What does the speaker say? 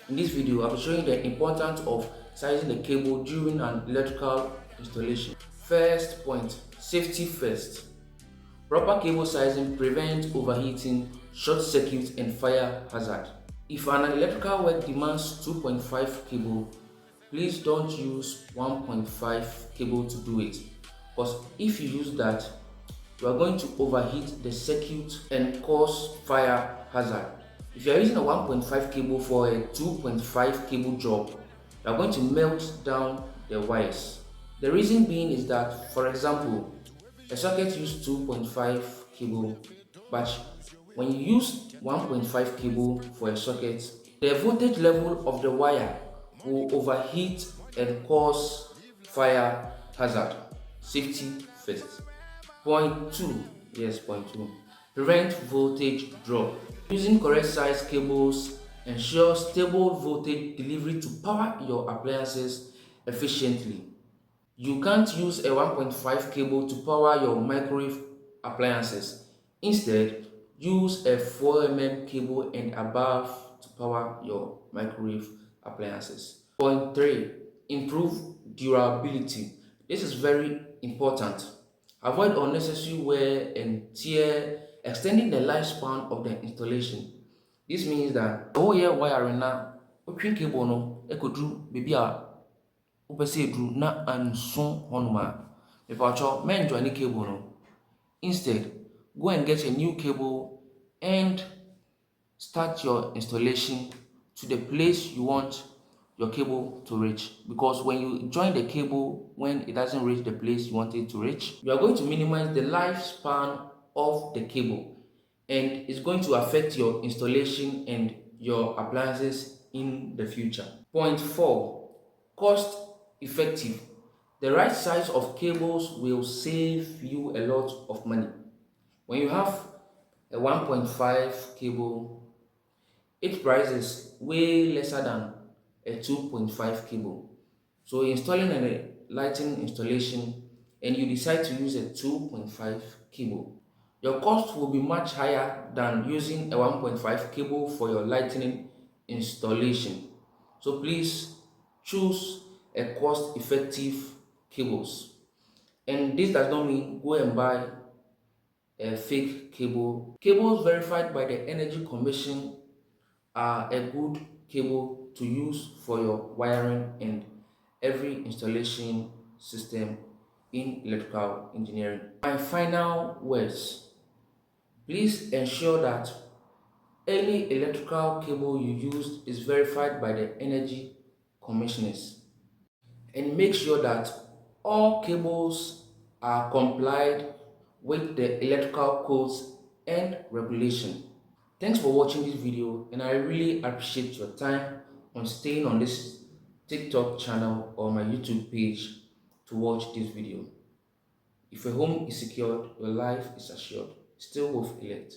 In this video, I'll be showing the importance of sizing the cable during an electrical installation. First point, safety first. Proper cable sizing prevents overheating, short circuit and fire hazard. If an electrical work demands 2.5 cable, please don't use 1.5 cable to do it, because if you use that, you are going to overheat the circuit and cause fire hazard. If you are using a 1.5 cable for a 2.5 cable job, you are going to melt down the wires. The reason being is that, for example, a socket uses 2.5 cable, but when you use 1.5 cable for a socket, the voltage level of the wire will overheat and cause fire hazard. Safety first. Point 2, yes, point 2. Prevent voltage drop. Using correct size cables ensures stable voltage delivery to power your appliances efficiently. You can't use a 1.5 cable to power your microwave appliances. Instead, use a 4 cable and above to power your microwave appliances. Point 3. Improve durability. This is very important. Avoid unnecessary wear and tear, extending the lifespan of the installation. This means that the whole year wiring na cable no ekodu baby a wopɛsɛ eduru na anso hɔnom a mepatwɔ mɛnjoin ne cable no. Instead, go and get a new cable and start your installation to the place you want your cable to reach, because when you join the cable when it doesn't reach the place you want it to reach, you are going to minimize the lifespan of the cable, and it's going to affect your installation and your appliances in the future. Point 4. Cost effective. The right size of cables will save you a lot of money. When you have a 1.5 cable, its price is way lesser than a 2.5 cable. So installing a lighting installation and you decide to use a 2.5 cable, your cost will be much higher than using a 1.5 cable for your lighting installation. So please choose a cost-effective cables. And this does not mean go and buy a fake cable. Cables verified by the Energy Commission are a good cable to use for your wiring and every installation system in electrical engineering. My final words: please ensure that any electrical cable you use is verified by the Energy Commissioners, and make sure that all cables are complied with the electrical codes and regulation. Thanks for watching this video, and I really appreciate your time on staying on this TikTok channel or my YouTube page to watch this video. If your home is secured, your life is assured. Still with Elect.